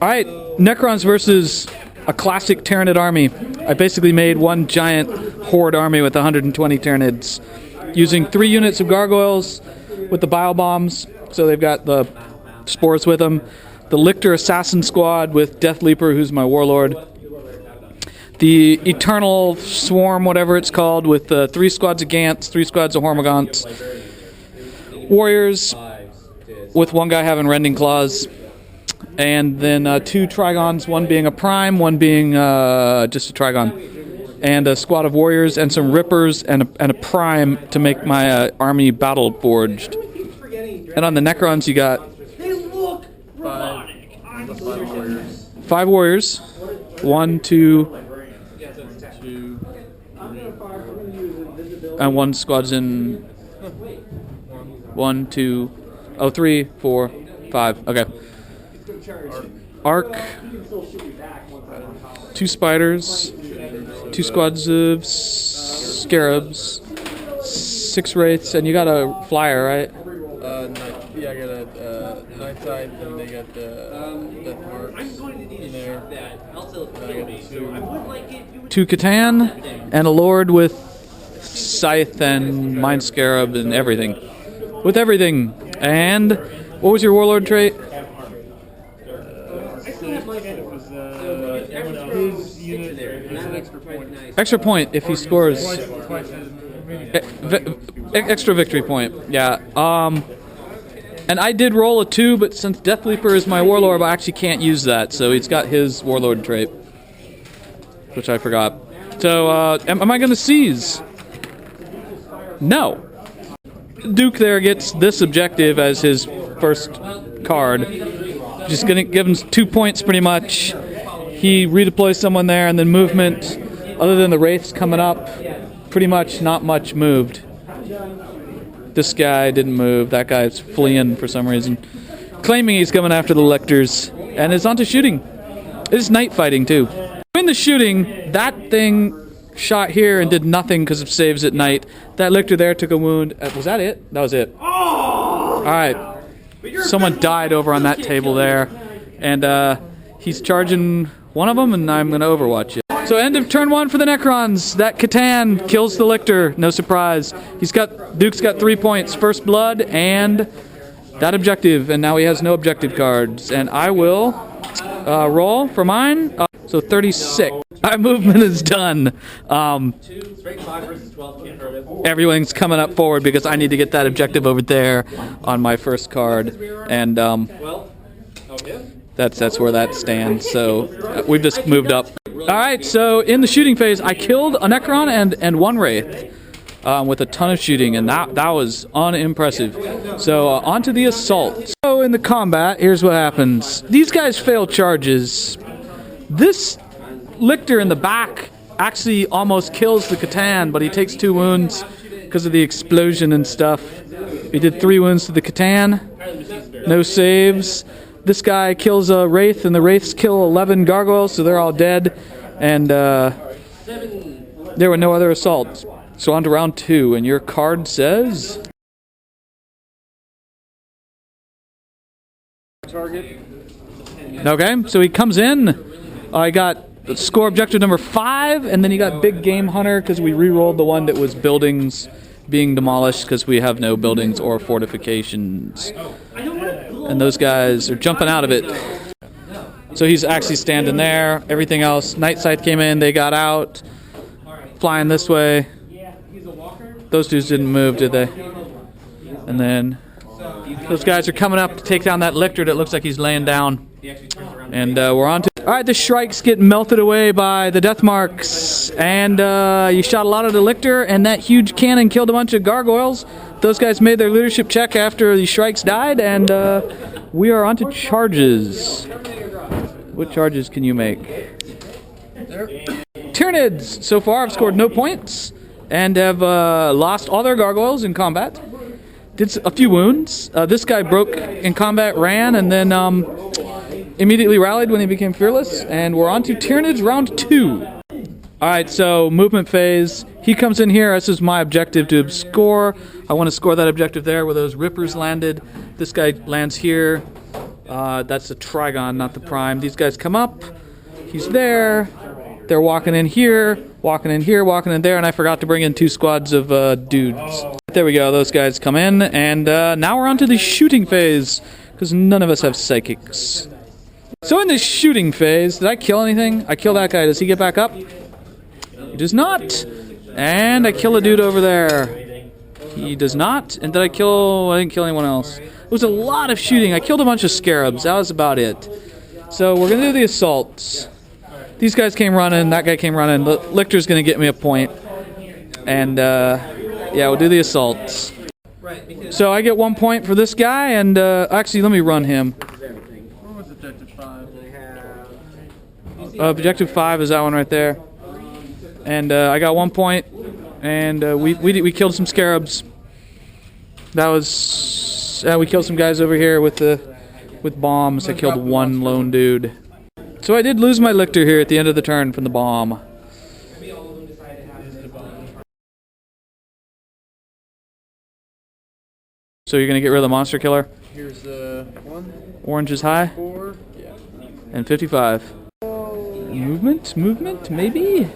Alright, Necrons versus a classic Tyranid army. I basically made one giant horde army with 120 Tyranids, using 3 units of gargoyles with the bile bombs, so they've got the spores with them. The Lictor Assassin Squad with Death Leaper, who's my warlord. The Eternal Swarm, whatever it's called, with 3 squads of Gants, 3 squads of Hormagaunts. Warriors, with one guy having Rending Claws. And then 2 Trigons, one being a Prime, one being just a Trigon. And a squad of Warriors, and some Rippers, and a Prime to make my army battle forged. And on the Necrons, you got 5 warriors. 1, 2, and 1 squad's in 1, 2, 3, 4, 5. Okay. Arc. 2 spiders. 2 squads of scarabs. 6 wraiths, and you got a flyer, right? Yeah, I got a night side, and they got the death marks in there. I got 2 Catan, and a lord with scythe and mind scarab and everything. With everything. And what was your warlord trait? his unit is an extra point. Extra point if he scores. Extra victory point. Yeah. And I did roll a 2, but since Death Leaper is my warlord, I actually can't use that. So he's got his warlord trait, which I forgot. So am I going to seize? No. Duke there gets this objective as his first card. Just going to give him 2 points pretty much. He redeploys someone there, and then movement, other than the Wraiths coming up, pretty much not much moved. This guy didn't move. That guy's fleeing for some reason, claiming he's coming after the Lictors, and is onto shooting. It's night fighting too. In the shooting, that thing shot here and did nothing because of saves at night. That Lictor there took a wound. Was that it? That was it. All right. Someone died over on that table there, and he's charging one of them, and I'm going to overwatch it. So end of turn 1 for the Necrons. That Catan kills the Lictor. No surprise. Duke's got 3 points. First blood and that objective, and now he has no objective cards. And I will roll for mine. So 36. My movement is done. Everyone's coming up forward because I need to get that objective over there on my first card, and that's where that stands. So we've just moved up. All right. So in the shooting phase, I killed a Necron and 1 Wraith with a ton of shooting, and that was unimpressive. So on to the assault. So in the combat, here's what happens. These guys fail charges. This Lictor in the back actually almost kills the Catan, but he takes 2 wounds because of the explosion and stuff. He did 3 wounds to the Catan. No saves. This guy kills a Wraith, and the Wraiths kill 11 gargoyles, so they're all dead. And there were no other assaults. So on to round 2, and your card says... Target. Okay, so he comes in. I got score objective number 5, and then you got Big Game Hunter because we re-rolled the one that was buildings being demolished because we have no buildings or fortifications. And those guys are jumping out of it. So he's actually standing there. Everything else, Night Sight came in, they got out. Flying this way. Those dudes didn't move, did they? And then those guys are coming up to take down that Lictor that looks like he's laying down. And we're on to... Alright, the Shrikes get melted away by the death marks. And you shot a lot of the Lictor, and that huge cannon killed a bunch of gargoyles. Those guys made their leadership check after the Shrikes died, and we are on to charges. What charges can you make? Tyranids, so far, have scored no points, and have lost all their gargoyles in combat. Did a few wounds. This guy broke in combat, ran, and then immediately rallied when he became fearless. And we're on to Tyranids round 2. Alright, so movement phase. He comes in here. This is my objective to score. I want to score that objective there where those Rippers landed. This guy lands here. That's the Trigon, not the Prime. These guys come up. He's there. They're walking in here, walking in here, walking in there, and I forgot to bring in 2 squads of dudes. There we go. Those guys come in, and now we're on to the shooting phase, because none of us have psychics. So in this shooting phase, did I kill anything? I kill that guy. Does he get back up? He does not. And I kill a dude over there. He does not. And did I kill... I didn't kill anyone else. It was a lot of shooting. I killed a bunch of scarabs. That was about it. So we're going to do the assaults. These guys came running. That guy came running. The Lictor's going to get me a point. And, yeah, we'll do the assaults. So I get 1 point for this guy. And, actually, let me run him. What was objective 5? Objective 5 is that one right there. And I got 1 point, and we killed some scarabs. That was we killed some guys over here with bombs. I killed 1 lone dude. So I did lose my Lictor here at the end of the turn from the bomb. So you're gonna get rid of the monster killer? Here's 1. Orange is high. 4. Yeah. And 55. Movement, maybe.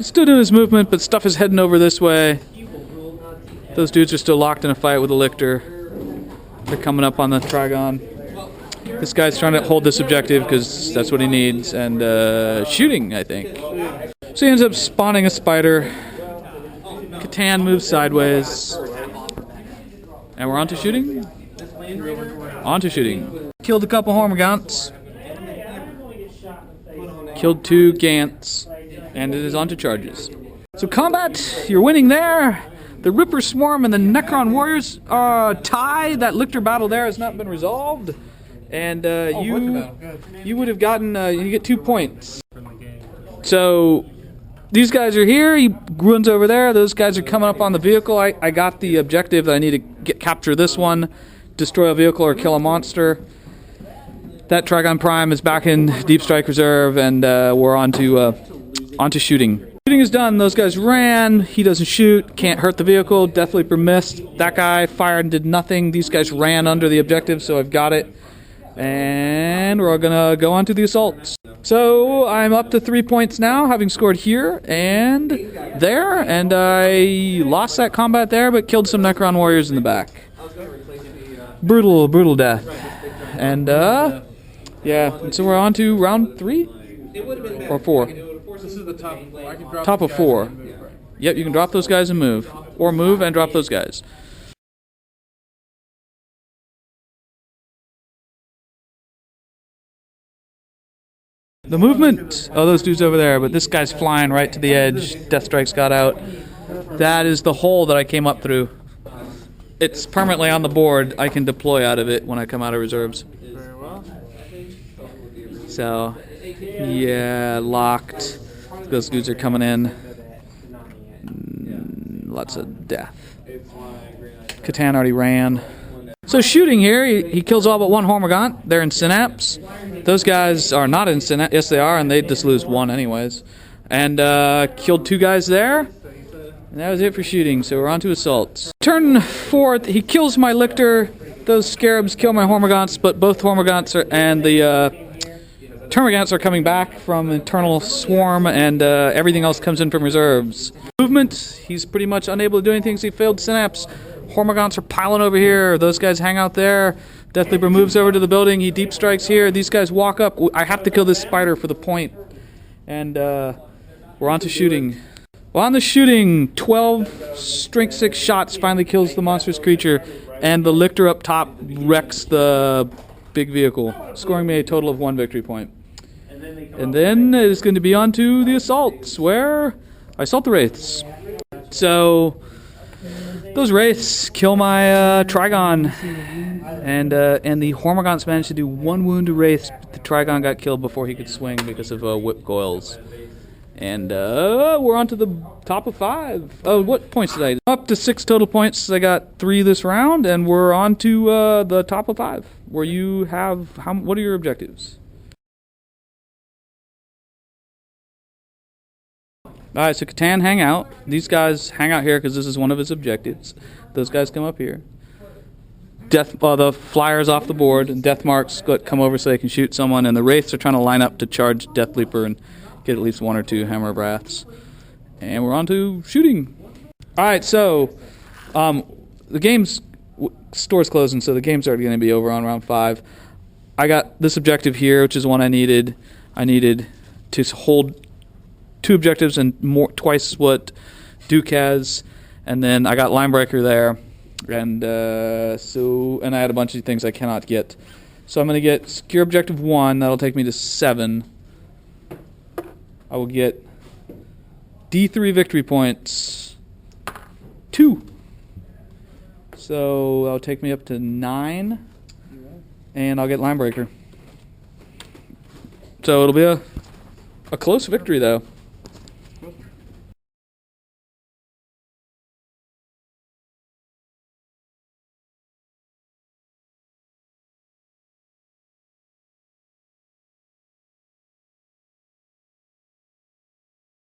Still doing his movement, but stuff is heading over this way. Those dudes are still locked in a fight with a Lictor. They're coming up on the Trigon. This guy's trying to hold this objective because that's what he needs, and shooting, I think. So he ends up spawning a spider. Catan moves sideways. And we're on to shooting? On to shooting. Killed a couple Hormagaunts. Killed 2 Gants. And it is on to charges. So combat, you're winning there. The Ripper Swarm and the Necron Warriors tie. That Lictor battle there has not been resolved. And you would have gotten, you get 2 points. So these guys are here. He runs over there. Those guys are coming up on the vehicle. I got the objective that I need to capture this one, destroy a vehicle or kill a monster. That Trigon Prime is back in Deep Strike Reserve, and we're on to shooting. Shooting is done. Those guys ran. He doesn't shoot. Can't hurt the vehicle. Death Leaper missed. That guy fired and did nothing. These guys ran under the objective, so I've got it. And we're gonna go on to the assaults. So I'm up to 3 points now, having scored here and there, and I lost that combat there, but killed some Necron warriors in the back. Brutal death. And yeah, and so we're on to round 3 or 4. This is the top. I can drop Top of 4. Yep, you can drop those guys and move, or move and drop those guys. The movement! Oh, those dudes over there, but this guy's flying right to the edge. Death Strike's got out. That is the hole that I came up through. It's permanently on the board. I can deploy out of it when I come out of reserves. Very well. So, yeah, locked. Those dudes are coming in. Lots of death. Catan already ran. So shooting here, he kills all but 1 Hormagaunt. They're in Synapse. Those guys are not in Synapse. Yes, they are, and they just lose 1 anyways. And killed 2 guys there. And that was it for shooting, so we're on to assaults. Turn 4, he kills my Lictor. Those Scarabs kill my Hormagaunts, but both Hormagaunts and the Termagants are coming back from Eternal Swarm, and everything else comes in from reserves. Movement, he's pretty much unable to do anything, so he failed Synapse. Hormagaunts are piling over here. Those guys hang out there. Death Leaper moves over to the building. He deep strikes here. These guys walk up. I have to kill this spider for the point. And we're on to shooting. Well, on the shooting, 12 strength 6 shots finally kills the monstrous creature. And the Lictor up top wrecks the big vehicle, scoring me a total of 1 victory point. And then it's going to be on to the assaults, where I assault the Wraiths. So those Wraiths kill my Trigon, and the Hormagaunts managed to do 1 wound to Wraiths, but the Trigon got killed before he could swing because of whip coils. And we're on to the top of 5. Oh, what points did I? Up to 6 total points. I got 3 this round, and we're on to the top of 5, where you have what are your objectives? All right, so Catan, hang out. These guys hang out here because this is one of his objectives. Those guys come up here. The flyers off the board, and death marks come over so they can shoot someone, and the wraiths are trying to line up to charge Deathleaper and get at least 1 or 2 hammer breaths. And we're on to shooting. All right, so the game's store's closing, so the game's already going to be over on round 5. I got this objective here, which is one I needed. I needed to hold 2 objectives and twice what Duke has, and then I got Linebreaker there. And and I had a bunch of things I cannot get. So I'm going to get Secure Objective 1. That'll take me to 7. I will get D3 victory points. 2. So that'll take me up to 9. And I'll get Linebreaker. So it'll be a close victory, though.